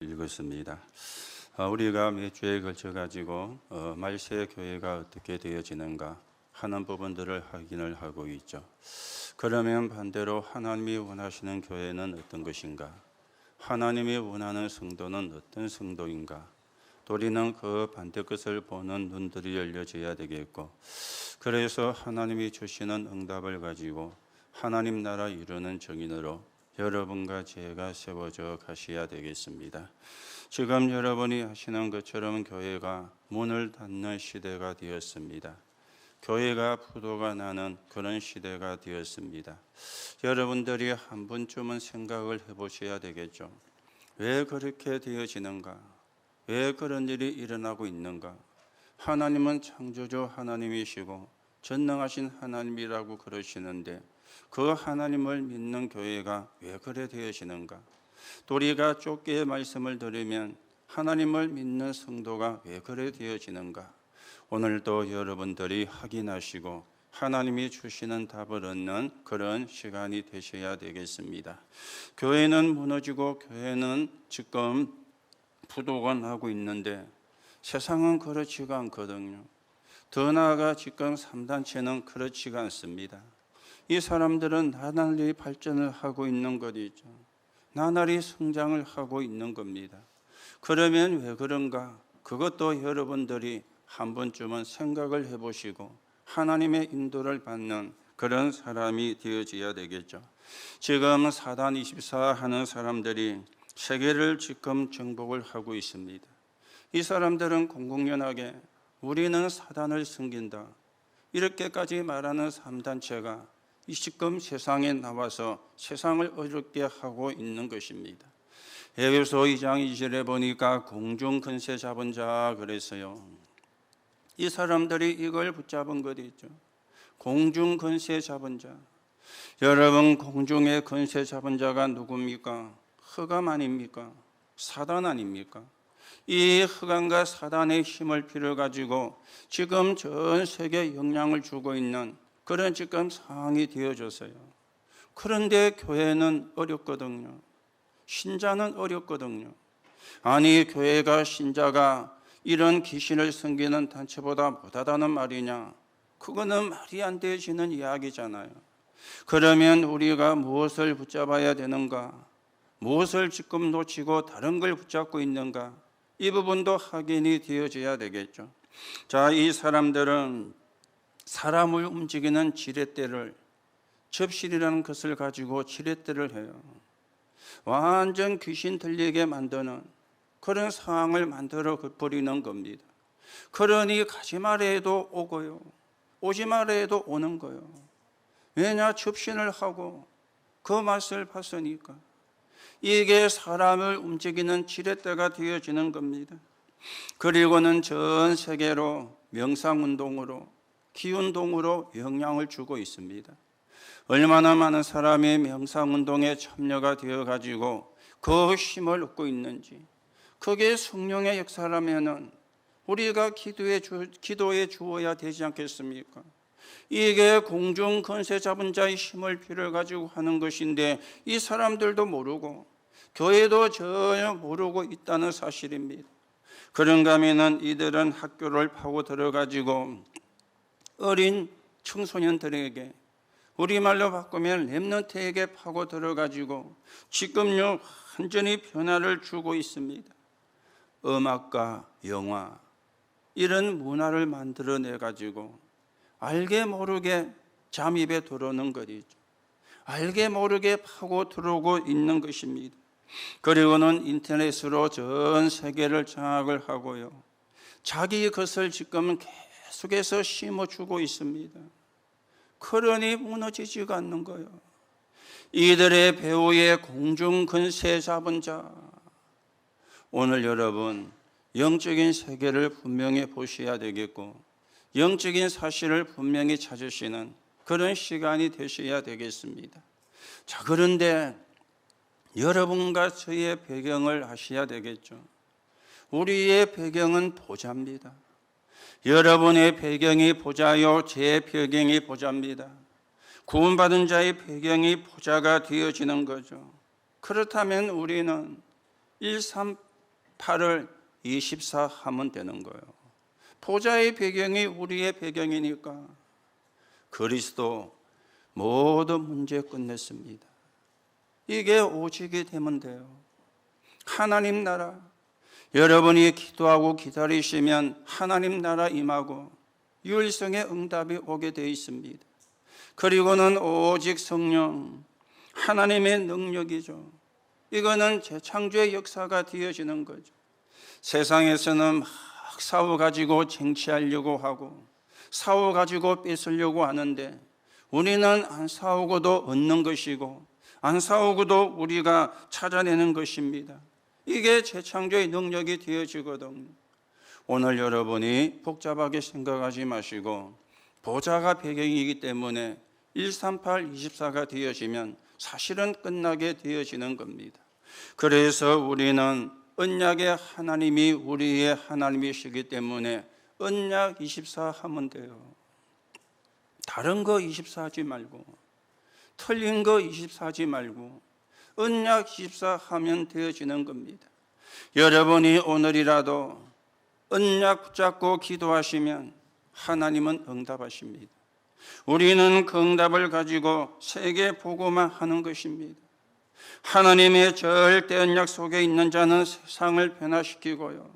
읽었습니다. 우리가 몇 주에 걸쳐 가지고 말세 교회가 어떻게 되어지는가 하는 부분들을 확인을 하고 있죠. 그러면 반대로 하나님이 원하시는 교회는 어떤 것인가? 하나님이 원하는 성도는 어떤 성도인가? 우리는 그 반대 것을 보는 눈들이 열려져야 되겠고, 그래서 하나님이 주시는 응답을 가지고 하나님 나라 이루는 정인으로 여러분과 제가 세워져 가셔야 되겠습니다. 지금 여러분이 하시는 것처럼 교회가 문을 닫는 시대가 되었습니다. 교회가 부도가 나는 그런 시대가 되었습니다. 여러분들이 한 번쯤은 생각을 해보셔야 되겠죠. 왜 그렇게 되어지는가? 왜 그런 일이 일어나고 있는가? 하나님은 창조주 하나님이시고 전능하신 하나님이라고 그러시는데 그 하나님을 믿는 교회가 왜 그래 되어지는가? 또 우리가 좁게 말씀을 들으면 하나님을 믿는 성도가 왜 그래 되어지는가? 오늘도 여러분들이 확인하시고 하나님이 주시는 답을 얻는 그런 시간이 되셔야 되겠습니다. 교회는 무너지고 교회는 지금 부도가 나고 있는데 세상은 그렇지가 않거든요. 더 나아가 지금 3단체는 그렇지가 않습니다. 이 사람들은 나날이 발전을 하고 있는 것이죠. 나날이 성장을 하고 있는 겁니다. 그러면 왜 그런가? 그것도 여러분들이 한 번쯤은 생각을 해보시고 하나님의 인도를 받는 그런 사람이 되어져야 되겠죠. 지금 사단 24 하는 사람들이 세계를 지금 정복을 하고 있습니다. 이 사람들은 공공연하게 우리는 사단을 섬긴다 이렇게까지 말하는 3단체가 이 지금 세상에 나와서 세상을 어렵게 하고 있는 것입니다. 에베소 2장 2절에 보니까 공중 권세 잡은 자 그랬어요. 이 사람들이 이걸 붙잡은 것이죠. 공중 권세 잡은 자. 여러분, 공중의 권세 잡은 자가 누굽니까? 흑암 아닙니까? 사단 아닙니까? 이 흑암과 사단의 힘을 빌어가지고 지금 전 세계에 영향을 주고 있는 그런 지금 상황이 되어졌어요. 그런데 교회는 어렵거든요. 신자는 어렵거든요. 아니, 교회가 신자가 이런 귀신을 섬기는 단체보다 못하다는 말이냐? 그거는 말이 안 되어지는 이야기잖아요. 그러면 우리가 무엇을 붙잡아야 되는가? 무엇을 지금 놓치고 다른 걸 붙잡고 있는가? 이 부분도 확인이 되어져야 되겠죠. 자, 이 사람들은 사람을 움직이는 지렛대를, 접실이라는 것을 가지고 지렛대를 해요. 완전 귀신 들리게 만드는 그런 상황을 만들어 버리는 겁니다. 그러니 가지 말아 해도 오고요, 오지 말아 해도 오는 거예요. 왜냐? 접신을 하고 그 맛을 봤으니까. 이게 사람을 움직이는 지렛대가 되어지는 겁니다. 그리고는 전 세계로 명상운동으로, 기운동으로 영향을 주고 있습니다. 얼마나 많은 사람이 명상운동에 참여가 되어가지고 그 힘을 얻고 있는지. 그게 성령의 역사라면은 우리가 기도에 주어야 되지 않겠습니까? 이게 공중 권세 잡은 자의 힘을 빌어가지고 하는 것인데 이 사람들도 모르고 교회도 전혀 모르고 있다는 사실입니다. 그런가 하면은 이들은 학교를 파고 들어가지고 어린 청소년들에게, 우리말로 바꾸면 렘넌트에게 파고 들어가지고 지금요 완전히 변화를 주고 있습니다. 음악과 영화 이런 문화를 만들어내가지고 알게 모르게 잠입에 들어오는 것이죠. 알게 모르게 파고 들어오고 있는 것입니다. 그리고는 인터넷으로 전 세계를 장악을 하고요, 자기 것을 지금 계속해서 심어주고 있습니다. 그러니 무너지지가 않는 거예요. 이들의 배후에 공중 권세 잡은 자. 오늘 여러분, 영적인 세계를 분명히 보셔야 되겠고 영적인 사실을 분명히 찾으시는 그런 시간이 되셔야 되겠습니다. 자, 그런데 여러분과 저의 배경을 아셔야 되겠죠. 우리의 배경은 보좌입니다. 여러분의 배경이 보좌요, 제 배경이 보좌입니다. 구원받은 자의 배경이 보좌가 되어지는 거죠. 그렇다면 우리는 8을 24 하면 되는 거예요. 보좌의 배경이 우리의 배경이니까 그리스도 모든 문제 끝냈습니다. 이게 오직이 되면 돼요. 하나님 나라, 여러분이 기도하고 기다리시면 하나님 나라 임하고 유일성의 응답이 오게 되어 있습니다. 그리고는 오직 성령, 하나님의 능력이죠. 이거는 재창조의 역사가 되어지는 거죠. 세상에서는 막 싸워가지고 쟁취하려고 하고 싸워가지고 뺏으려고 하는데 우리는 안 싸우고도 얻는 것이고 안 싸우고도 우리가 찾아내는 것입니다. 이게 재창조의 능력이 되어지거든요. 오늘 여러분이 복잡하게 생각하지 마시고 보좌가 배경이기 때문에 138, 24가 되어지면 사실은 끝나게 되어지는 겁니다. 그래서 우리는 언약의 하나님이 우리의 하나님이시기 때문에 언약 24 하면 돼요. 다른 거 24 하지 말고 틀린 거 24 하지 말고 언약 24 하면 되어지는 겁니다. 여러분이 오늘이라도 언약 붙잡고 기도하시면 하나님은 응답하십니다. 우리는 그 응답을 가지고 세계 보고만 하는 것입니다. 하나님의 절대 언약 속에 있는 자는 세상을 변화시키고요.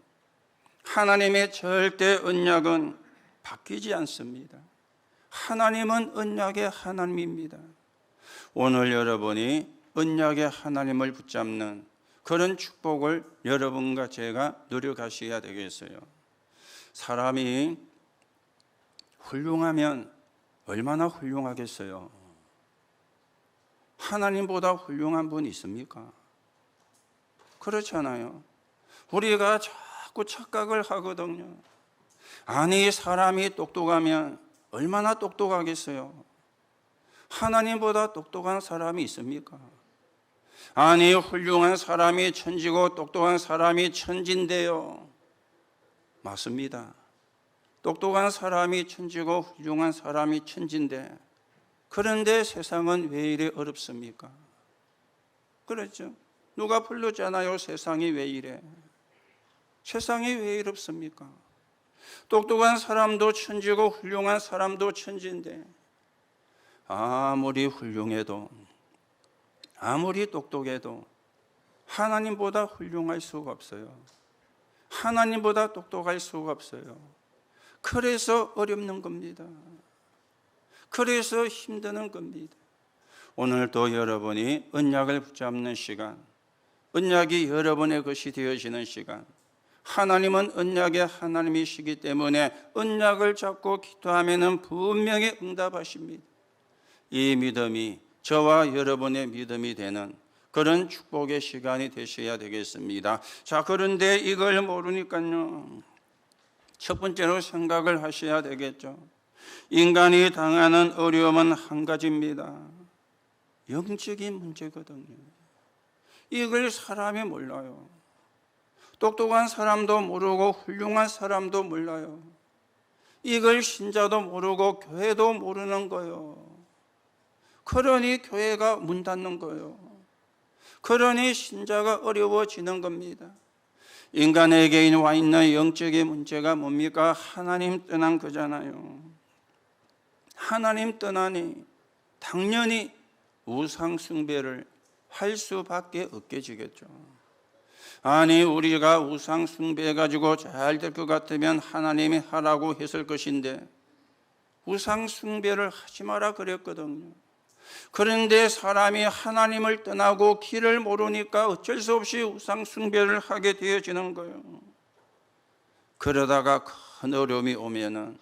하나님의 절대 언약은 바뀌지 않습니다. 하나님은 언약의 하나님입니다. 오늘 여러분이 언약의 하나님을 붙잡는 그런 축복을 여러분과 제가 누려가셔야 되겠어요. 사람이 훌륭하면 얼마나 훌륭하겠어요? 하나님보다 훌륭한 분 있습니까? 그렇잖아요. 우리가 자꾸 착각을 하거든요. 아니, 사람이 똑똑하면 얼마나 똑똑하겠어요? 하나님보다 똑똑한 사람이 있습니까? 아니, 훌륭한 사람이 천지고 똑똑한 사람이 천지인데요. 맞습니다. 똑똑한 사람이 천지고 훌륭한 사람이 천지인데 그런데 세상은 왜 이래 어렵습니까? 그렇죠? 누가 불렀잖아요. 세상이 왜 이래? 세상이 왜 이렇습니까? 똑똑한 사람도 천지고 훌륭한 사람도 천지인데 아무리 훌륭해도 아무리 똑똑해도 하나님보다 훌륭할 수가 없어요. 하나님보다 똑똑할 수가 없어요. 그래서 어렵는 겁니다. 그래서 힘드는 겁니다. 오늘도 여러분이 언약을 붙잡는 시간, 언약이 여러분의 것이 되어지는 시간, 하나님은 언약의 하나님이시기 때문에 언약을 잡고 기도하면 분명히 응답하십니다. 이 믿음이 저와 여러분의 믿음이 되는 그런 축복의 시간이 되셔야 되겠습니다. 자, 그런데 이걸 모르니까요, 첫 번째로 생각을 하셔야 되겠죠. 인간이 당하는 어려움은 한 가지입니다. 영적인 문제거든요. 이걸 사람이 몰라요. 똑똑한 사람도 모르고 훌륭한 사람도 몰라요. 이걸 신자도 모르고 교회도 모르는 거예요. 그러니 교회가 문 닫는 거예요. 그러니 신자가 어려워지는 겁니다. 인간에게 와 있는 영적인 문제가 뭡니까? 하나님 떠난 거잖아요. 하나님 떠나니 당연히 우상 숭배를 할 수밖에 없게지겠죠. 아니, 우리가 우상 숭배해 가지고 잘 될 것 같으면 하나님이 하라고 했을 것인데 우상 숭배를 하지 마라 그랬거든요. 그런데 사람이 하나님을 떠나고 길을 모르니까 어쩔 수 없이 우상 숭배를 하게 되어지는 거예요. 그러다가 큰 어려움이 오면은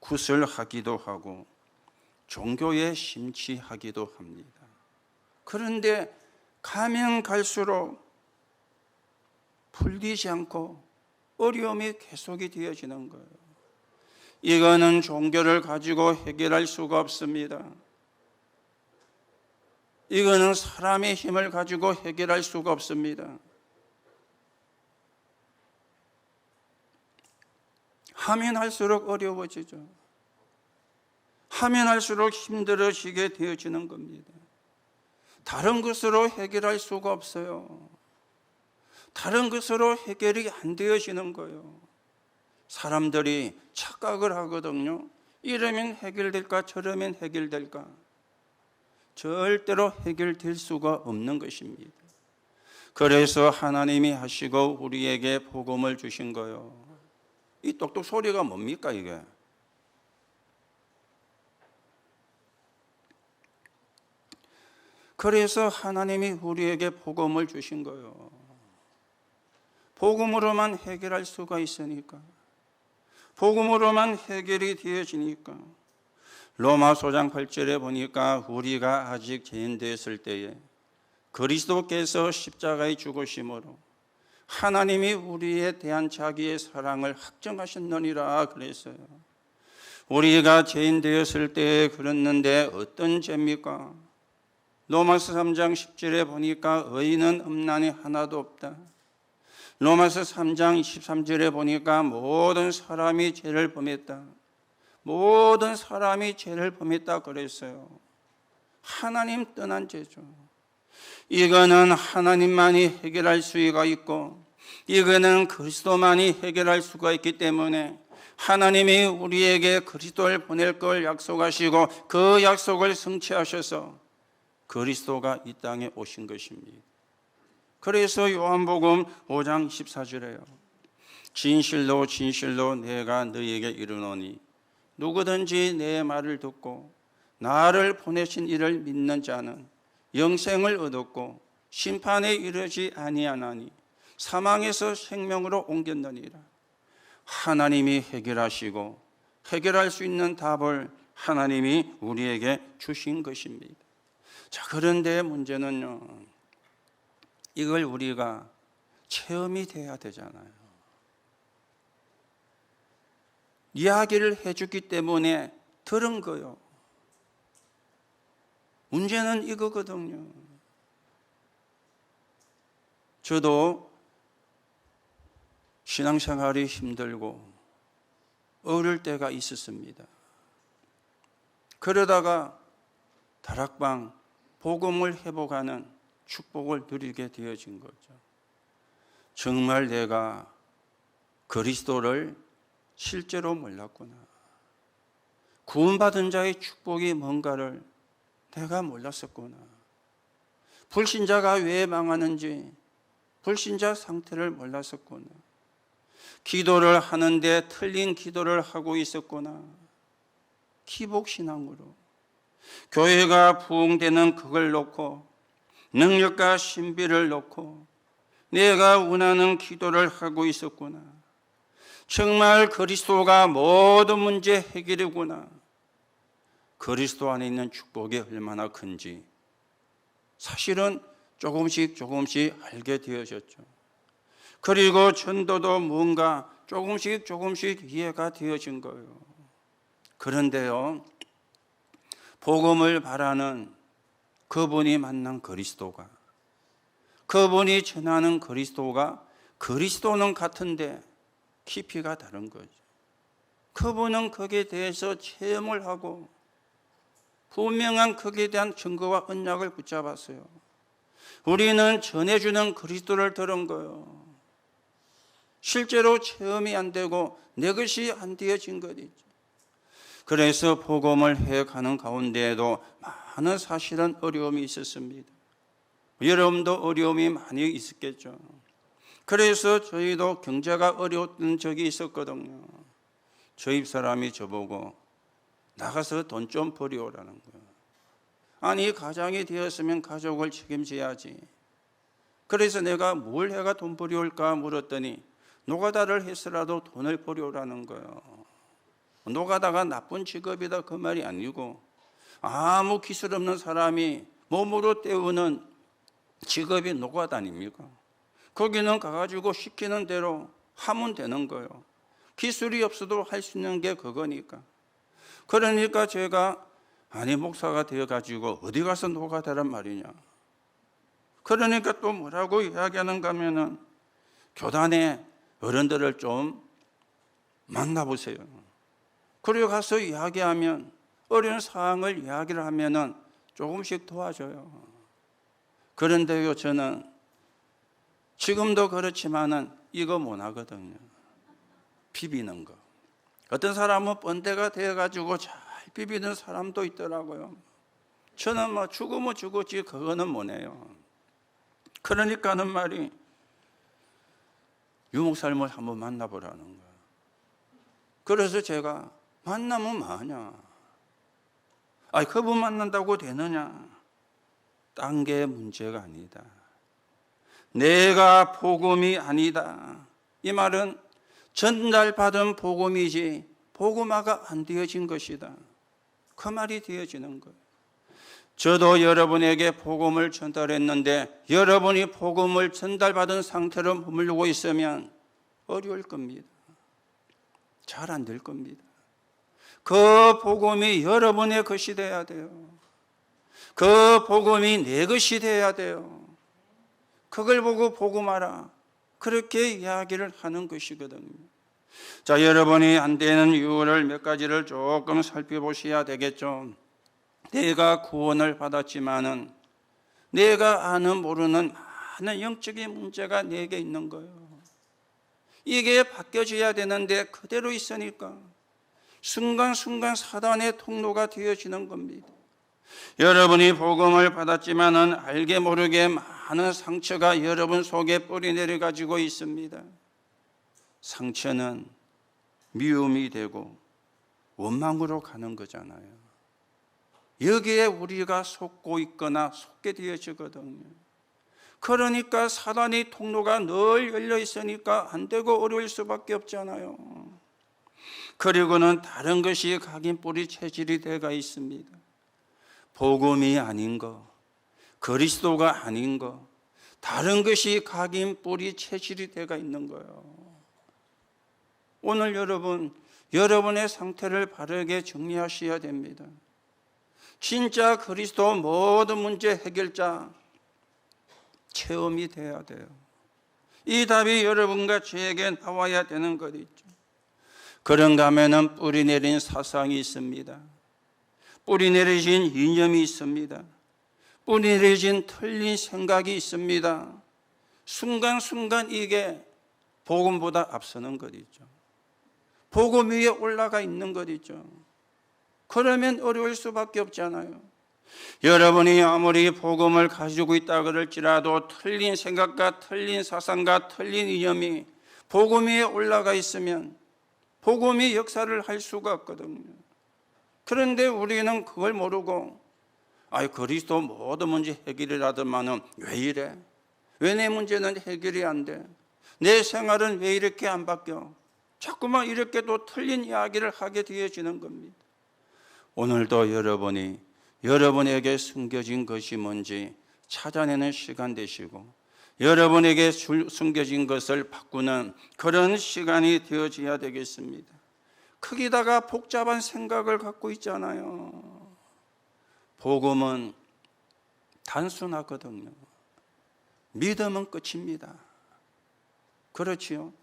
구슬하기도 하고 종교에 심취하기도 합니다. 그런데 가면 갈수록 풀리지 않고 어려움이 계속이 되어지는 거예요. 이거는 종교를 가지고 해결할 수가 없습니다. 이거는 사람의 힘을 가지고 해결할 수가 없습니다. 하면 할수록 어려워지죠. 하면 할수록 힘들어지게 되어지는 겁니다. 다른 것으로 해결할 수가 없어요. 다른 것으로 해결이 안 되어지는 거예요. 사람들이 착각을 하거든요. 이러면 해결될까 저러면 해결될까. 절대로 해결될 수가 없는 것입니다. 그래서 하나님이 하시고 우리에게 복음을 주신 거예요. 이 똑똑 소리가 뭡니까 이게? 그래서 하나님이 우리에게 복음을 주신 거예요. 복음으로만 해결할 수가 있으니까. 복음으로만 해결이 되어지니까. 로마서 장 8절에 보니까 우리가 아직 죄인 되었을 때에 그리스도께서 십자가에 죽으심으로 하나님이 우리에 대한 자기의 사랑을 확정하셨느니라 그랬어요. 우리가 죄인 되었을 때에 그랬는데 어떤 죄입니까? 로마서 3장 10절에 보니까 의인은 없나니 하나도 없다. 로마서 3장 23절에 보니까 모든 사람이 죄를 범했다. 모든 사람이 죄를 범했다 그랬어요. 하나님 떠난 죄죠. 이거는 하나님만이 해결할 수가 있고 이거는 그리스도만이 해결할 수가 있기 때문에 하나님이 우리에게 그리스도를 보낼 걸 약속하시고 그 약속을 성취하셔서 그리스도가 이 땅에 오신 것입니다. 그래서 요한복음 5장 14절에요. 진실로 진실로 내가 너희에게 이르노니 누구든지 내 말을 듣고 나를 보내신 이를 믿는 자는 영생을 얻었고 심판에 이르지 아니하나니 사망에서 생명으로 옮겼느니라. 하나님이 해결하시고 해결할 수 있는 답을 하나님이 우리에게 주신 것입니다. 자, 그런데 문제는요, 이걸 우리가 체험이 돼야 되잖아요. 이야기를 해주기 때문에 들은 거요. 문제는 이거거든요. 저도 신앙생활이 힘들고 어려울 때가 있었습니다. 그러다가 다락방 복음을 회복하는 축복을 누리게 되어진 거죠. 정말 내가 그리스도를 실제로 몰랐구나. 구원받은 자의 축복이 뭔가를 내가 몰랐었구나. 불신자가 왜 망하는지 불신자 상태를 몰랐었구나. 기도를 하는데 틀린 기도를 하고 있었구나. 기복신앙으로 교회가 부흥되는 그걸 놓고 능력과 신비를 놓고 내가 원하는 기도를 하고 있었구나. 정말 그리스도가 모든 문제 해결이구나. 그리스도 안에 있는 축복이 얼마나 큰지 사실은 조금씩 알게 되어졌죠. 그리고 전도도 뭔가 조금씩 이해가 되어진 거예요. 그런데요, 복음을 바라는 그분이 만난 그리스도가, 그분이 전하는 그리스도가 그리스도는 같은데 깊이가 다른 거죠. 그분은 거기에 대해서 체험을 하고 분명한 거기에 대한 증거와 언약을 붙잡았어요. 우리는 전해주는 그리스도를 들은 거예요. 실제로 체험이 안 되고 내 것이 안 되어진 것이죠. 그래서 복음을 해가는 가운데에도 많은 사실은 어려움이 있었습니다. 여러분도 어려움이 많이 있었겠죠. 그래서 저희도 경제가 어려웠던 적이 있었거든요. 저희 사람이 저보고 나가서 돈 좀 벌이오라는 거예요. 아니, 가장이 되었으면 가족을 책임져야지. 그래서 내가 뭘 해가 돈 벌이올까 물었더니 노가다를 해서라도 돈을 벌이오라는 거예요. 노가다가 나쁜 직업이다 그 말이 아니고 아무 기술 없는 사람이 몸으로 때우는 직업이 노가다 아닙니까? 거기는 가가지고 시키는 대로 하면 되는 거예요. 기술이 없어도 할 수 있는 게 그거니까. 그러니까 제가 아니 목사가 되어가지고 어디 가서 노가다란 말이냐. 그러니까 또 뭐라고 이야기하는가 하면은 교단의 어른들을 좀 만나보세요. 그리고 가서 이야기하면 어려운 상황을 이야기를 하면은 조금씩 도와줘요. 그런데요, 저는 지금도 그렇지만은 이거 못하거든요. 비비는 거. 어떤 사람은 번데가 되어가지고 잘 비비는 사람도 있더라고요. 저는 뭐 죽으면 죽었지 그거는 못해요. 그러니까는 말이 유목사님을 한번 만나보라는 거예요. 그래서 제가 만나면 뭐하냐? 아니 그분 만난다고 되느냐? 딴 게 문제가 아니다. 내가 복음이 아니다. 이 말은 전달받은 복음이지 복음화가 안 되어진 것이다. 그 말이 되어지는 거예요. 저도 여러분에게 복음을 전달했는데 여러분이 복음을 전달받은 상태로 머물고 있으면 어려울 겁니다. 잘 안 될 겁니다. 그 복음이 여러분의 것이 돼야 돼요. 그 복음이 내 것이 돼야 돼요. 그걸 보고 복음하라. 그렇게 이야기를 하는 것이거든요. 자, 여러분이 안 되는 이유를 몇 가지를 조금 살펴보셔야 되겠죠. 내가 구원을 받았지만은 내가 아는 모르는 많은 영적인 문제가 내게 있는 거예요. 이게 바뀌어져야 되는데 그대로 있으니까 순간순간 사단의 통로가 되어지는 겁니다. 여러분이 복음을 받았지만은 알게 모르게 많은 상처가 여러분 속에 뿌리 내려가지고 있습니다. 상처는 미움이 되고 원망으로 가는 거잖아요. 여기에 우리가 속고 있거나 속게 되어지거든요. 그러니까 사단의 통로가 늘 열려 있으니까 안 되고 어려울 수밖에 없잖아요. 그리고는 다른 것이 각인 뿌리 체질이 되어 있습니다. 복음이 아닌 거, 그리스도가 아닌 거, 다른 것이 각인 뿌리 체질이 되어 있는 거예요. 오늘 여러분의 상태를 바르게 정리하셔야 됩니다. 진짜 그리스도 모든 문제 해결자 체험이 돼야 돼요. 이 답이 여러분과 저에게 나와야 되는 것 있죠. 그런가 하면은 뿌리 내린 사상이 있습니다. 뿌리 내려진 이념이 있습니다. 뿌리 내려진 틀린 생각이 있습니다. 순간순간 이게 복음보다 앞서는 것 있죠. 복음 위에 올라가 있는 것 있죠. 그러면 어려울 수밖에 없잖아요. 여러분이 아무리 복음을 가지고 있다 그럴지라도 틀린 생각과 틀린 사상과 틀린 이념이 복음 위에 올라가 있으면 복음이 역사를 할 수가 없거든요. 그런데 우리는 그걸 모르고 그리스도 모든 문제 해결이라더만은 왜 이래? 왜 내 문제는 해결이 안 돼? 내 생활은 왜 이렇게 안 바뀌어? 자꾸만 이렇게 또 틀린 이야기를 하게 되어지는 겁니다. 오늘도 여러분에게 숨겨진 것이 뭔지 찾아내는 시간 되시고 여러분에게 숨겨진 것을 바꾸는 그런 시간이 되어져야 되겠습니다. 거기다가 복잡한 생각을 갖고 있잖아요. 복음은 단순하거든요. 믿음은 끝입니다. 그렇지요?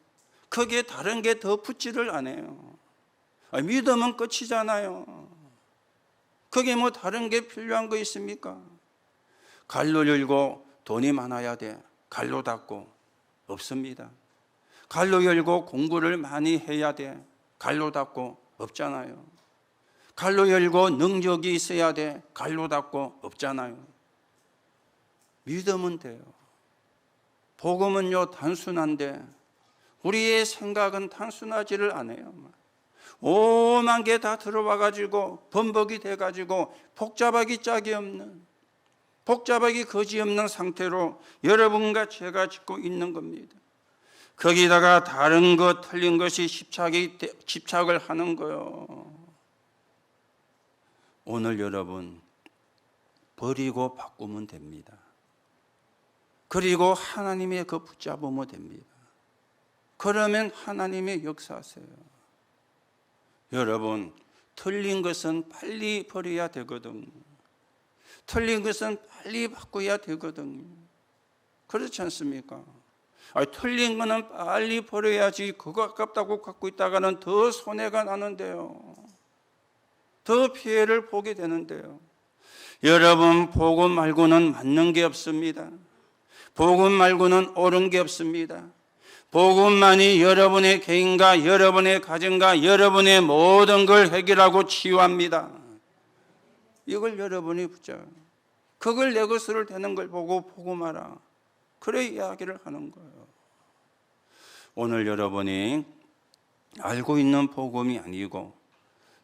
거기에 다른 게 더 붙지를 않아요. 믿음은 끝이잖아요. 거기에 뭐 다른 게 필요한 거 있습니까? 갈로 열고 돈이 많아야 돼. 갈로 닫고 없습니다. 갈로 열고 공부를 많이 해야 돼. 갈로 닫고 없잖아요. 갈로 열고 능력이 있어야 돼. 갈로 닫고 없잖아요. 믿으면 돼요. 복음은요 단순한데 우리의 생각은 단순하지를 않아요. 오만 개 다 들어와가지고 범벅이 돼가지고 복잡하기 짝이 없는, 복잡하기 거지없는 상태로 여러분과 제가 짓고 있는 겁니다. 거기다가 다른 것 틀린 것이 집착을 하는 거예요. 오늘 여러분 버리고 바꾸면 됩니다. 그리고 하나님의 그 붙잡으면 됩니다. 그러면 하나님의 역사하세요. 여러분 틀린 것은 빨리 버려야 되거든요. 틀린 것은 빨리 바꿔야 되거든요. 그렇지 않습니까? 틀린 거는 빨리 버려야지 그거 아깝다고 갖고 있다가는 더 손해가 나는데요. 더 피해를 보게 되는데요. 여러분 복음 말고는 맞는 게 없습니다. 복음 말고는 옳은 게 없습니다. 복음만이 여러분의 개인과 여러분의 가정과 여러분의 모든 걸 해결하고 치유합니다. 이걸 여러분이 붙잡아. 그걸 내 것으로 되는 걸 보고 복음하라. 그래 이야기를 하는 거예요. 오늘 여러분이 알고 있는 복음이 아니고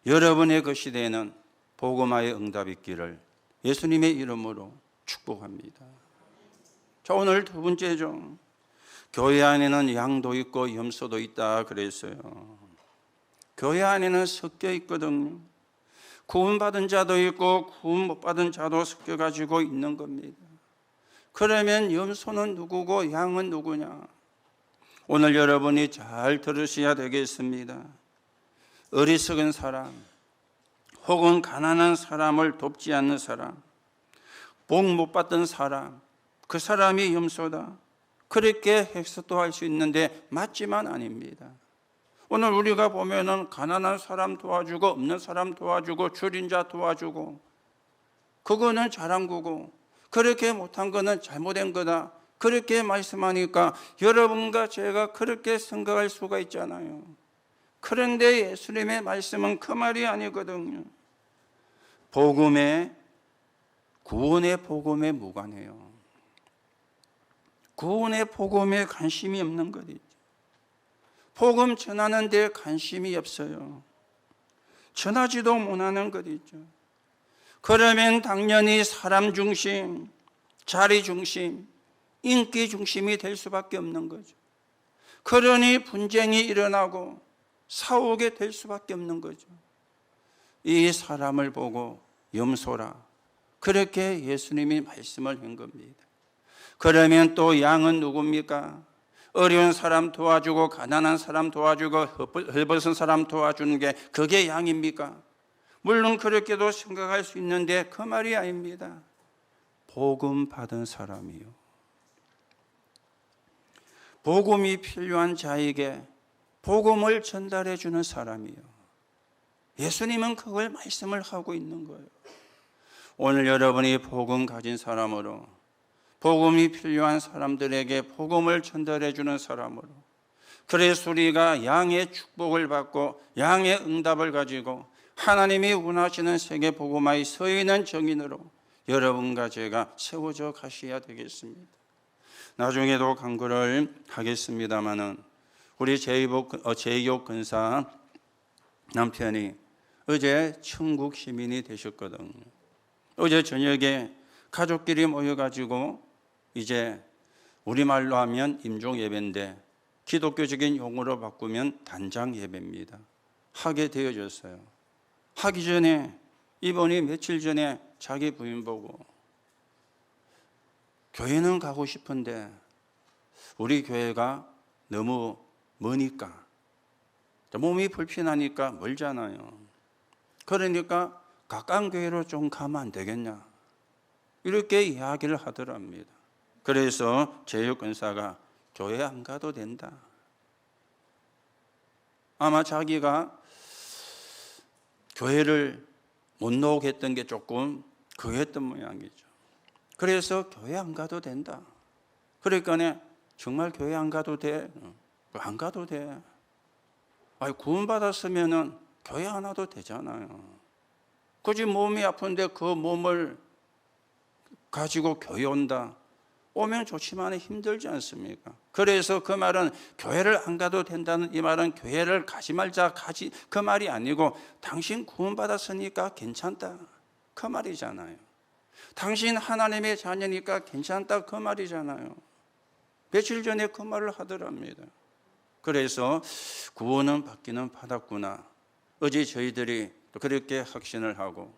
여러분의 것이 되는 복음화의 응답이 있기를 예수님의 이름으로 축복합니다. 자, 오늘 두 번째죠. 교회 안에는 양도 있고 염소도 있다 그랬어요. 교회 안에는 섞여 있거든요. 구원받은 자도 있고 구원 못 받은 자도 섞여 가지고 있는 겁니다. 그러면 염소는 누구고 양은 누구냐? 오늘 여러분이 잘 들으셔야 되겠습니다. 어리석은 사람, 혹은 가난한 사람을 돕지 않는 사람, 복 못 받던 사람, 그 사람이 염소다. 그렇게 해석도 할 수 있는데 맞지만 아닙니다. 오늘 우리가 보면은 가난한 사람 도와주고 없는 사람 도와주고 줄인 자 도와주고 그거는 잘한 거고 그렇게 못한 거는 잘못된 거다. 그렇게 말씀하니까 여러분과 제가 그렇게 생각할 수가 있잖아요. 그런데 예수님의 말씀은 그 말이 아니거든요. 복음에, 구원의 복음에 무관해요. 구원의 복음에 관심이 없는 것이죠. 복음 전하는 데 관심이 없어요. 전하지도 못하는 것이죠. 그러면 당연히 사람 중심, 자리 중심, 인기 중심이 될 수밖에 없는 거죠. 그러니 분쟁이 일어나고 싸우게 될 수밖에 없는 거죠. 이 사람을 보고 염소라. 그렇게 예수님이 말씀을 한 겁니다. 그러면 또 양은 누굽니까? 어려운 사람 도와주고 가난한 사람 도와주고 헐벗은 사람 도와주는 게 그게 양입니까? 물론 그렇게도 생각할 수 있는데 그 말이 아닙니다. 복음 받은 사람이요. 복음이 필요한 자에게 복음을 전달해 주는 사람이요. 예수님은 그걸 말씀을 하고 있는 거예요. 오늘 여러분이 복음 가진 사람으로 복음이 필요한 사람들에게 복음을 전달해 주는 사람으로 그래서 우리가 양의 축복을 받고 양의 응답을 가지고 하나님이 원하시는 세계 복음화의 서 있는 정인으로 여러분과 제가 세워져 가셔야 되겠습니다. 나중에도 강구를 하겠습니다마는 우리 제이옥 근사 남편이 어제 천국 시민이 되셨거든요. 어제 저녁에 가족끼리 모여가지고 이제 우리말로 하면 임종 예배인데 기독교적인 용어로 바꾸면 단장 예배입니다. 하게 되어졌어요. 하기 전에 이번이 며칠 전에 자기 부인 보고 교회는 가고 싶은데 우리 교회가 너무 머니까 몸이 불편하니까 멀잖아요. 그러니까 가까운 교회로 좀 가면 안 되겠냐 이렇게 이야기를 하더랍니다. 그래서 제육 권사가 교회 안 가도 된다. 아마 자기가 교회를 못 나오게 했던 게 조금 그랬던 모양이죠. 그래서 교회 안 가도 된다. 그러니까 정말 교회 안 가도 돼? 안 가도 돼. 아니, 구원받았으면은 교회 안 와도 되잖아요. 굳이 몸이 아픈데 그 몸을 가지고 교회 온다. 오면 좋지만 힘들지 않습니까? 그래서 그 말은 교회를 안 가도 된다는 이 말은 교회를 가지 말자 그 말이 아니고 당신 구원받았으니까 괜찮다 그 말이잖아요. 당신 하나님의 자녀니까 괜찮다 그 말이잖아요. 며칠 전에 그 말을 하더랍니다. 그래서 구원은 받기는 받았구나. 어제 저희들이 그렇게 확신을 하고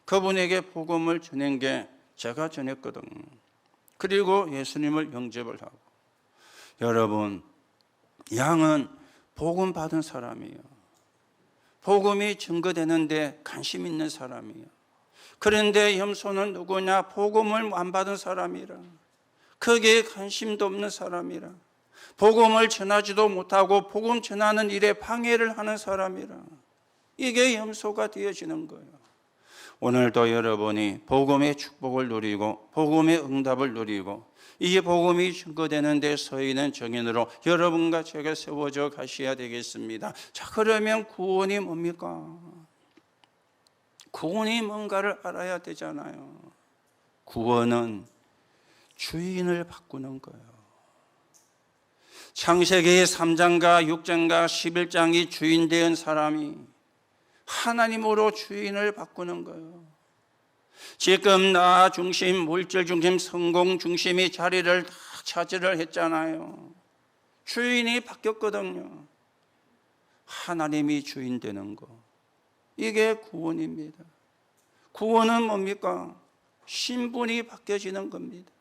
그분에게 복음을 전한 게 제가 전했거든요. 그리고 예수님을 영접을 하고 여러분 양은 복음 받은 사람이에요. 복음이 증거되는데 관심 있는 사람이에요. 그런데 염소는 누구냐? 복음을 안 받은 사람이라. 거기에 관심도 없는 사람이라. 복음을 전하지도 못하고 복음 전하는 일에 방해를 하는 사람이라. 이게 염소가 되어지는 거예요. 오늘도 여러분이 복음의 축복을 누리고 복음의 응답을 누리고 이 복음이 증거되는 데 서 있는 정인으로 여러분과 제가 세워져 가셔야 되겠습니다. 자, 그러면 구원이 뭡니까? 구원이 뭔가를 알아야 되잖아요. 구원은 주인을 바꾸는 거예요. 창세기 3장과 6장과 11장이 주인 된 사람이 하나님으로 주인을 바꾸는 거예요. 지금 나 중심, 물질 중심, 성공 중심이 자리를 다 차지를 했잖아요. 주인이 바뀌었거든요. 하나님이 주인 되는 거, 이게 구원입니다. 구원은 뭡니까? 신분이 바뀌어지는 겁니다.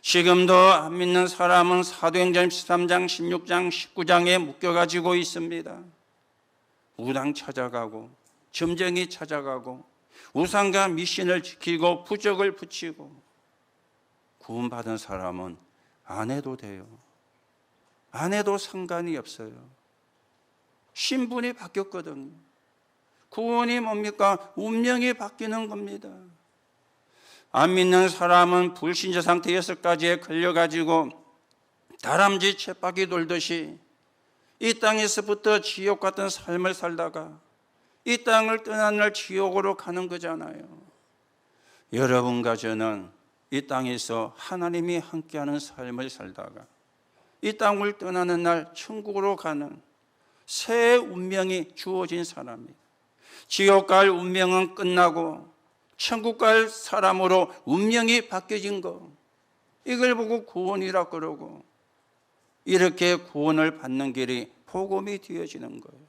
지금도 안 믿는 사람은 사도행전 13장, 16장, 19장에 묶여가지고 있습니다. 우상 찾아가고 점쟁이 찾아가고 우상과 미신을 지키고 부적을 붙이고. 구원받은 사람은 안 해도 돼요. 안 해도 상관이 없어요. 신분이 바뀌었거든요. 구원이 뭡니까? 운명이 바뀌는 겁니다. 안 믿는 사람은 불신자 상태에서까지 걸려가지고 다람쥐 쳇바퀴 돌듯이 이 땅에서부터 지옥 같은 삶을 살다가 이 땅을 떠난 날 지옥으로 가는 거잖아요. 여러분과 저는 이 땅에서 하나님이 함께하는 삶을 살다가 이 땅을 떠나는 날 천국으로 가는 새 운명이 주어진 사람입니다. 지옥 갈 운명은 끝나고 천국 갈 사람으로 운명이 바뀌어진 거, 이걸 보고 구원이라 그러고, 이렇게 구원을 받는 길이 복음이 되어지는 거예요.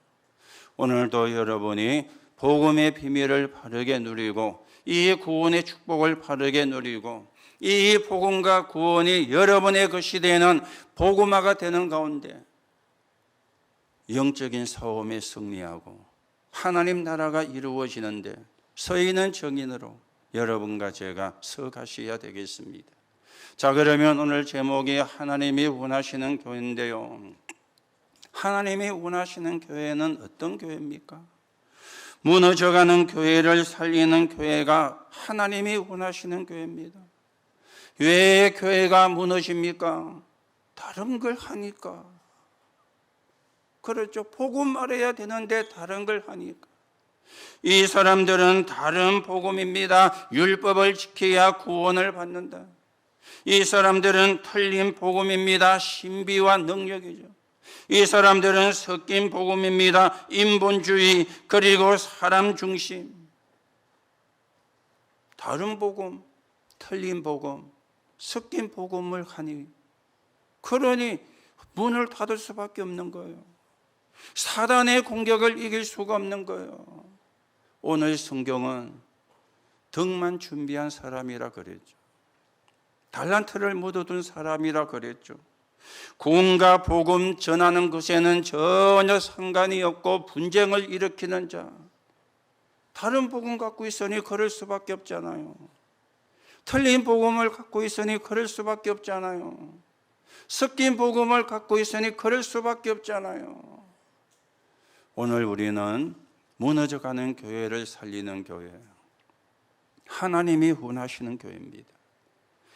오늘도 여러분이 복음의 비밀을 바르게 누리고 이 구원의 축복을 바르게 누리고 이 복음과 구원이 여러분의 것이 되는 복음화가 되는 가운데 영적인 싸움에 승리하고 하나님 나라가 이루어지는데 서 있는 정인으로 여러분과 제가 서 가셔야 되겠습니다. 자, 그러면 오늘 제목이 하나님이 원하시는 교회인데요. 하나님이 원하시는 교회는 어떤 교회입니까? 무너져가는 교회를 살리는 교회가 하나님이 원하시는 교회입니다. 왜 교회가 무너집니까? 다른 걸 하니까. 그렇죠. 복음 말해야 되는데 다른 걸 하니까. 이 사람들은 다른 복음입니다. 율법을 지켜야 구원을 받는다. 이 사람들은 틀린 복음입니다. 신비와 능력이죠. 이 사람들은 섞인 복음입니다. 인본주의 그리고 사람 중심. 다른 복음, 틀린 복음, 섞인 복음을 하니 그러니 문을 닫을 수밖에 없는 거예요. 사단의 공격을 이길 수가 없는 거예요. 오늘 성경은 덕만 준비한 사람이라 그랬죠. 달란트를 묻어둔 사람이라 그랬죠. 구원과 복음 전하는 것에는 전혀 상관이 없고 분쟁을 일으키는 자, 다른 복음 갖고 있으니 그럴 수밖에 없잖아요. 틀린 복음을 갖고 있으니 그럴 수밖에 없잖아요. 섞인 복음을 갖고 있으니 그럴 수밖에 없잖아요. 오늘 우리는 무너져가는 교회를 살리는 교회, 하나님이 원하시는 교회입니다.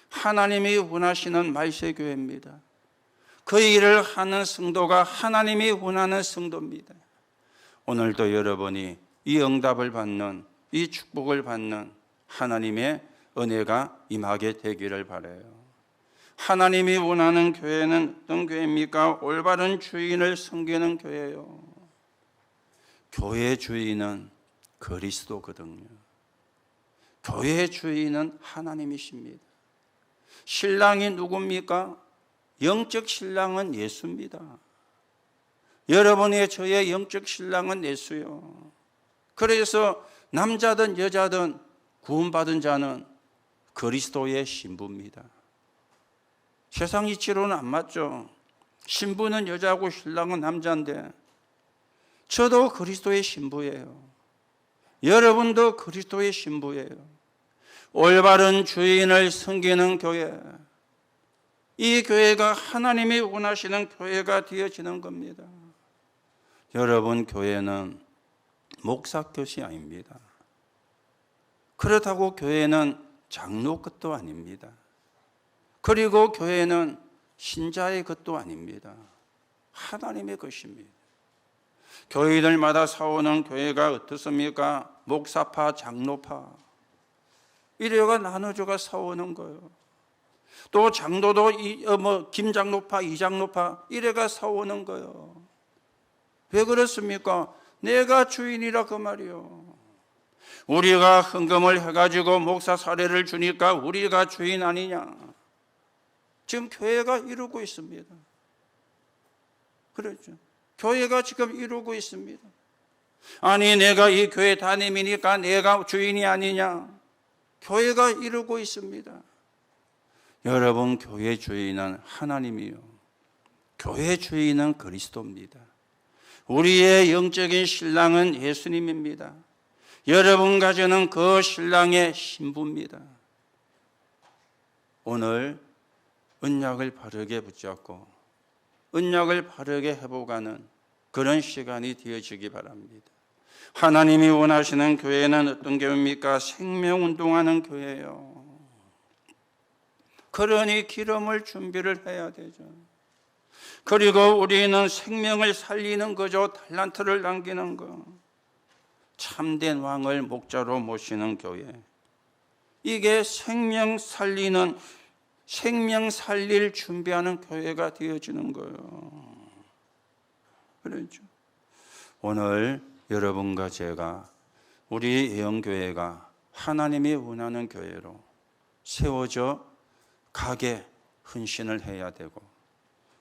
하나님이 원하시는 말세교회입니다. 그 일을 하는 성도가 하나님이 원하는 성도입니다. 오늘도 여러분이 이 응답을 받는, 이 축복을 받는 하나님의 은혜가 임하게 되기를 바라요. 하나님이 원하는 교회는 어떤 교회입니까? 올바른 주인을 섬기는 교회예요. 교회의 주인은 그리스도거든요. 교회의 주인은 하나님이십니다. 신랑이 누굽니까? 영적 신랑은 예수입니다. 여러분의 저의 영적 신랑은 예수요. 그래서 남자든 여자든 구원받은 자는 그리스도의 신부입니다. 세상 이치로는 안 맞죠. 신부는 여자고 신랑은 남자인데 저도 그리스도의 신부예요. 여러분도 그리스도의 신부예요. 올바른 주인을 섬기는 교회, 이 교회가 하나님이 원하시는 교회가 되어지는 겁니다. 여러분, 교회는 목사 것이 아닙니다. 그렇다고 교회는 장로 것도 아닙니다. 그리고 교회는 신자의 것도 아닙니다. 하나님의 것입니다. 교회들마다 싸우는 교회가 어떻습니까? 목사파, 장로파 이래가 나눠져가 싸우는 거예요. 또 장로도 김장로파, 이장로파 이래가 싸우는 거예요. 왜 그렇습니까? 내가 주인이라 그 말이요. 우리가 헌금을 해가지고 목사 사례를 주니까 우리가 주인 아니냐. 지금 교회가 이루고 있습니다. 그렇죠. 교회가 지금 이루고 있습니다. 아니 내가 이 교회 담임이니까 내가 주인이 아니냐. 교회가 이루고 있습니다. 여러분, 교회 주인은 하나님이요, 교회 주인은 그리스도입니다. 우리의 영적인 신랑은 예수님입니다. 여러분과 저는 그 신랑의 신부입니다. 오늘 언약을 바르게 붙잡고 언약을 바르게 회복하는 그런 시간이 되어지기 바랍니다. 하나님이 원하시는 교회는 어떤 교회입니까? 생명운동하는 교회예요. 그러니 기름을 준비를 해야 되죠. 그리고 우리는 생명을 살리는 거죠. 달란트를 남기는 거. 참된 왕을 목자로 모시는 교회. 이게 생명 살리는, 생명 살릴 준비하는 교회가 되어지는 거예요. 그렇죠. 오늘 여러분과 제가 우리 예언교회가 하나님이 원하는 교회로 세워져 가게 헌신을 해야 되고,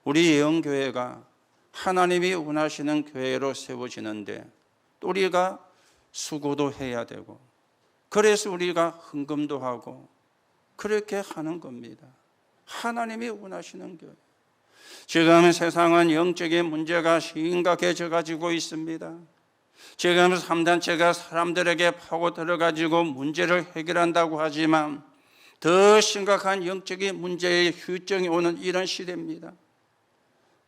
우리 예언교회가 하나님이 원하시는 교회로 세워지는데 우리가 수고도 해야 되고, 그래서 우리가 헌금도 하고 그렇게 하는 겁니다. 하나님이 원하시는 교회. 지금 세상은 영적인 문제가 심각해져 가지고 있습니다. 지금 3단체가 사람들에게 파고 들어가지고 문제를 해결한다고 하지만 더 심각한 영적인 문제의 휴증이 오는 이런 시대입니다.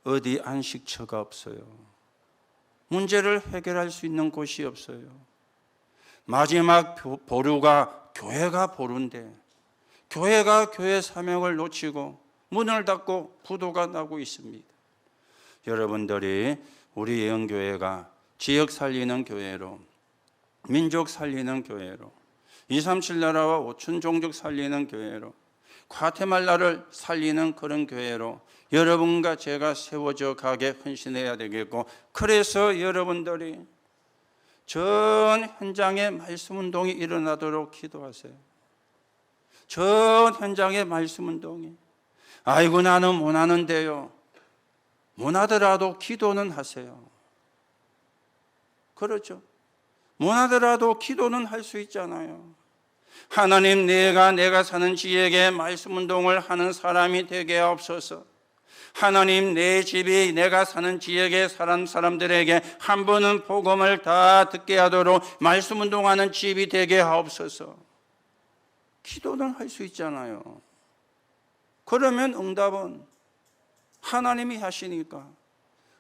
어디 안식처가 없어요. 문제를 해결할 수 있는 곳이 없어요. 마지막 보루가 교회가 보루인데 교회가 교회 사명을 놓치고 문을 닫고 부도가 나고 있습니다. 여러분들이 우리 예언교회가 지역 살리는 교회로, 민족 살리는 교회로, 237 나라와 5천 종족 살리는 교회로, 과테말라를 살리는 그런 교회로 여러분과 제가 세워져 가게 헌신해야 되겠고, 그래서 여러분들이 전 현장에 말씀 운동이 일어나도록 기도하세요. 전 현장에 말씀 운동이. 아이고 나는 못하는데요. 못하더라도 기도는 하세요. 그렇죠. 못하더라도 기도는 할 수 있잖아요. 하나님, 내가 사는 지역에 말씀 운동을 하는 사람이 되게 하옵소서. 하나님, 내 집이 내가 사는 지역에 사는 사람들에게 한 번은 복음을 다 듣게 하도록 말씀 운동하는 집이 되게 하옵소서. 기도는 할 수 있잖아요. 그러면 응답은 하나님이 하시니까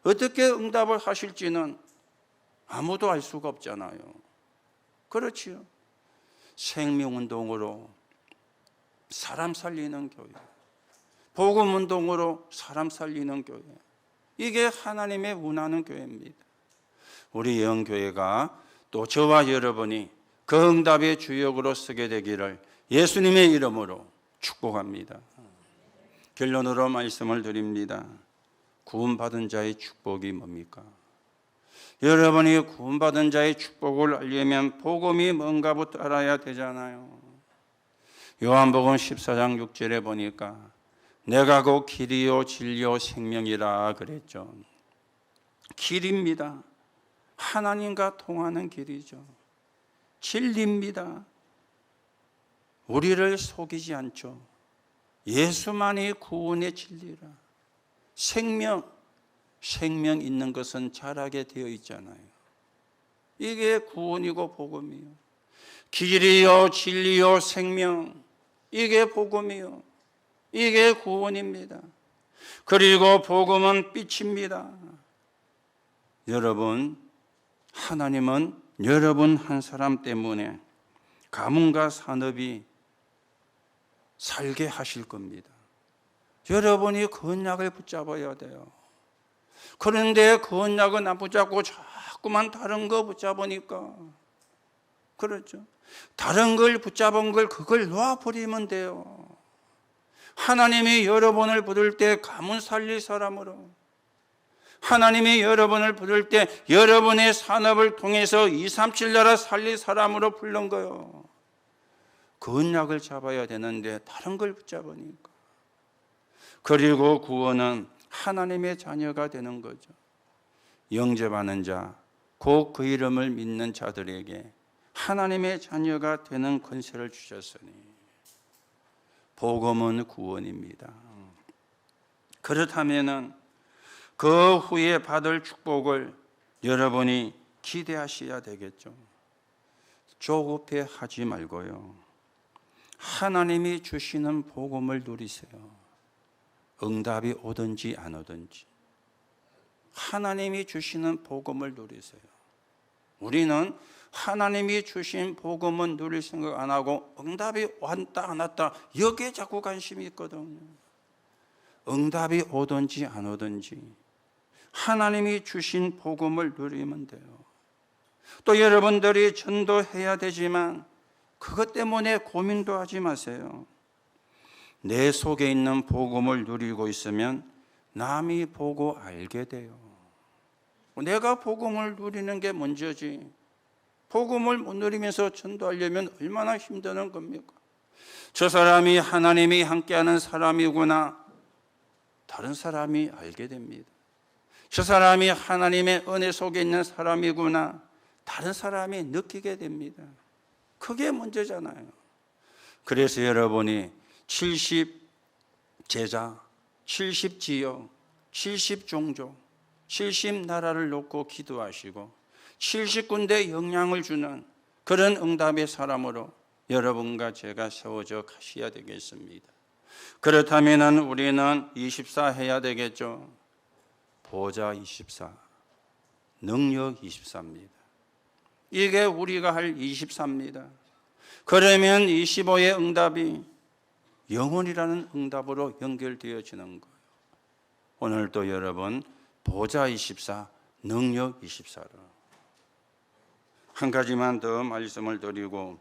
어떻게 응답을 하실지는 아무도 알 수가 없잖아요. 그렇지요. 생명운동으로 사람 살리는 교회, 복음운동으로 사람 살리는 교회, 이게 하나님의 원하는 교회입니다. 우리 예언교회가 또 저와 여러분이 그 응답의 주역으로 서게 되기를 예수님의 이름으로 축복합니다. 결론으로 말씀을 드립니다. 구원받은 자의 축복이 뭡니까? 여러분이 구원받은 자의 축복을 알려면 복음이 뭔가부터 알아야 되잖아요. 요한복음 14장 6절에 보니까 내가 곧 길이요 진리요 생명이라 그랬죠. 길입니다. 하나님과 통하는 길이죠. 진리입니다. 우리를 속이지 않죠. 예수만이 구원의 진리라. 생명 있는 것은 자라게 되어 있잖아요. 이게 구원이고 복음이요. 길이요 진리요 생명, 이게 복음이요, 이게 구원입니다. 그리고 복음은 빛입니다. 여러분, 하나님은 여러분 한 사람 때문에 가문과 산업이 살게 하실 겁니다. 여러분이 그 언약을 붙잡아야 돼요. 그런데 그 언약은 안 붙잡고 자꾸만 다른 거 붙잡으니까, 그렇죠? 다른 걸 붙잡은 걸 그걸 놓아버리면 돼요. 하나님이 여러분을 부를 때 가문 살릴 사람으로, 하나님이 여러분을 부를 때 여러분의 산업을 통해서 237 나라 살릴 사람으로 부른 거예요. 그 언약을 잡아야 되는데 다른 걸 붙잡으니까. 그리고 구원은 하나님의 자녀가 되는 거죠. 영접하는 자, 곧 그 이름을 믿는 자들에게 하나님의 자녀가 되는 권세를 주셨으니, 복음은 구원입니다. 그렇다면은 그 후에 받을 축복을 여러분이 기대하셔야 되겠죠. 조급해 하지 말고요, 하나님이 주시는 복음을 누리세요. 응답이 오든지 안 오든지 하나님이 주시는 복음을 누리세요. 우리는 하나님이 주신 복음은 누릴 생각 안 하고 응답이 왔다 안 왔다 여기에 자꾸 관심이 있거든요. 응답이 오든지 안 오든지 하나님이 주신 복음을 누리면 돼요. 또 여러분들이 전도해야 되지만 그것 때문에 고민도 하지 마세요. 내 속에 있는 복음을 누리고 있으면 남이 보고 알게 돼요. 내가 복음을 누리는 게 먼저지, 복음을 못 누리면서 전도하려면 얼마나 힘드는 겁니까? 저 사람이 하나님이 함께하는 사람이구나, 다른 사람이 알게 됩니다. 저 사람이 하나님의 은혜 속에 있는 사람이구나, 다른 사람이 느끼게 됩니다. 그게 문제잖아요. 그래서 여러분이 70 제자, 70 지역, 70 종족, 70 나라를 놓고 기도하시고 70군데 영향을 주는 그런 응답의 사람으로 여러분과 제가 세워져 가셔야 되겠습니다. 그렇다면 우리는 24 해야 되겠죠. 보좌 24, 능력 24입니다. 이게 우리가 할 24입니다. 그러면 25의 응답이 영혼이라는 응답으로 연결되어지는 거예요. 오늘도 여러분 보좌 24, 능력 24로 한 가지만 더 말씀을 드리고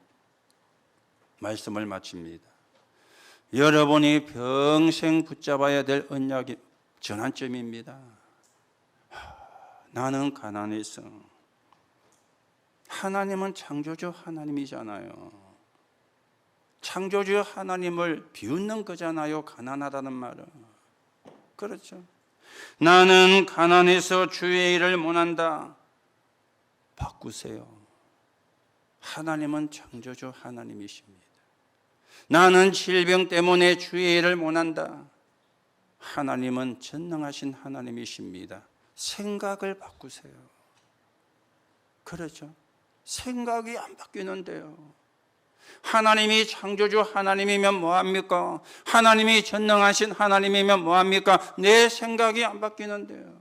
말씀을 마칩니다. 여러분이 평생 붙잡아야 될 언약이 전환점입니다. 나는 가난해서, 하나님은 창조주 하나님이잖아요. 창조주 하나님을 비웃는 거잖아요, 가난하다는 말은. 그렇죠? 나는 가난해서 주의 일을 못한다. 바꾸세요. 하나님은 창조주 하나님이십니다. 나는 질병 때문에 주의 일을 못한다. 하나님은 전능하신 하나님이십니다. 생각을 바꾸세요. 그렇죠? 생각이 안 바뀌는데요. 하나님이 창조주 하나님이면 뭐합니까? 하나님이 전능하신 하나님이면 뭐합니까? 내 생각이 안 바뀌는데요.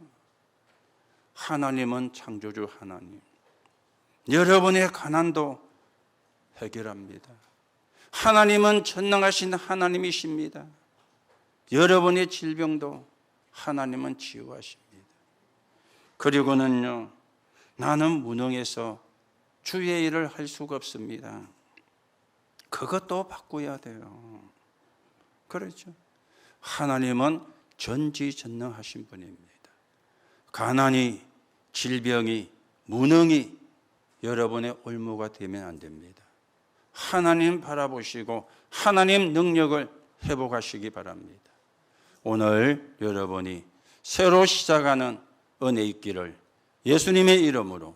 하나님은 창조주 하나님. 여러분의 가난도 해결합니다. 하나님은 전능하신 하나님이십니다. 여러분의 질병도 하나님은 치유하십니다. 그리고는요, 나는 무능해서 주의 일을 할 수가 없습니다. 그것도 바꿔야 돼요. 그렇죠? 하나님은 전지전능하신 분입니다. 가난이, 질병이, 무능이 여러분의 올무가 되면 안 됩니다. 하나님 바라보시고 하나님 능력을 회복하시기 바랍니다. 오늘 여러분이 새로 시작하는 은혜 있기를 예수님의 이름으로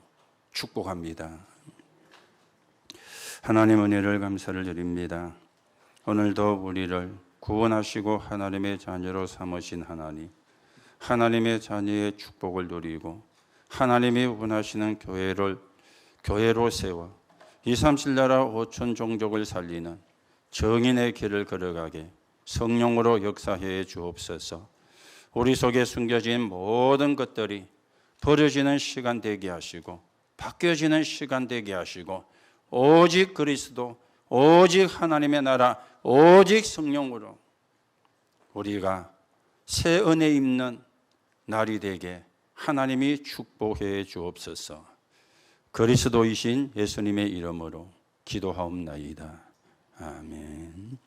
축복합니다. 하나님 은혜를 감사를 드립니다. 오늘도 우리를 구원하시고 하나님의 자녀로 삼으신 하나님, 하나님의 자녀의 축복을 누리고 하나님이 원하시는 교회로 세워 237 나라 5천 종족을 살리는 정인의 길을 걸어가게 성령으로 역사해 주옵소서. 우리 속에 숨겨진 모든 것들이 버려지는 시간 되게 하시고 바뀌어지는 시간 되게 하시고 오직 그리스도, 오직 하나님의 나라, 오직 성령으로 우리가 새 은혜 입는 날이 되게 하나님이 축복해 주옵소서. 그리스도이신 예수님의 이름으로 기도하옵나이다. 아멘.